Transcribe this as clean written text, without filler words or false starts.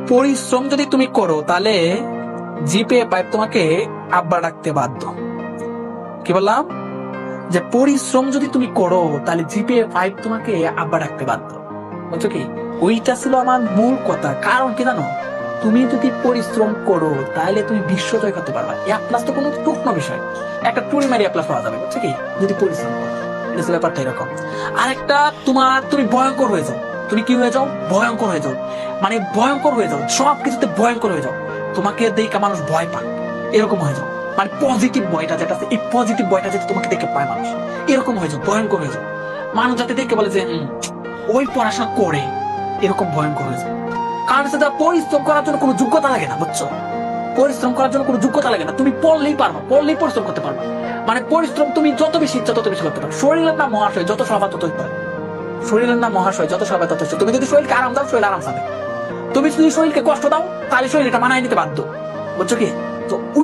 পরিশ্রম যদি তুমি করো তাহলে জিপে পাইপ তোমাকে আব্বা ডাকতে বাধ্য। কি বললাম? যে পরিশ্রম যদি তুমি করো তাহলে জিপে পাইপ তোমাকে আব্বা ডাকতে বাধ্য। বুঝছো কি? ওইটা ছিল আমার মূল কথা। কারণ কি জানো, তুমি যদি পরিশ্রম করো তাহলে তুমি বিশ্ব জয় করতে পারবা। এ প্লাস তো কোনো টুকনো বিষয়, একটা টুরি মারি এ প্লাস পাওয়া যাবে। বুঝছো কি? যদি পরিশ্রম করো, এটা ছিল ব্যাপারটা এরকম। আর একটা তুমি ভয়ঙ্কর হয়ে যাও। তুমি কি হয়ে যাও? ভয়ঙ্কর হয়ে যাও। মানে ভয়ঙ্কর হয়ে যাও, সব কিছুতে ভয়ঙ্কর হয়ে যাও। তোমাকে দেখে মানুষ ভয় পায়, এরকম হয়ে যাও। মানে পজিটিভ বয়টা যেটা আছে, এই পজিটিভ বয়টা যেটা তোমাকে দেখে পায় মানুষ, এরকম হয়ে যাও, ভয়ঙ্কর হয়ে যাও। মানুষ যাতে দেখে বলে যে ওই পড়াশোনা করে, এরকম ভয়ঙ্কর হয়ে যাও। কারণ হচ্ছে পরিশ্রম করার জন্য কোনো যোগ্যতা লাগে না। বুঝছো? পরিশ্রম করার জন্য কোনো যোগ্যতা লাগে না। তুমি পড়লেই পারবা, পড়লেই পরিশ্রম করতে পারবা। মানে পরিশ্রম তুমি যত বেশি ইচ্ছা তত বেশি করতে পারো। শরীরের নাম মহাশয়, যত সভা ততই পারে। শরীরের নাম মহাশয়, যত সভা তত। তুমি যদি শরীরকে আরাম দাও, শরীর আরাম পাবে। তুমি যদি শরীরকে কষ্ট দাও, তাহলে শরীর এটা মানায় নিতে বাধ্য। বুঝছো কি? তো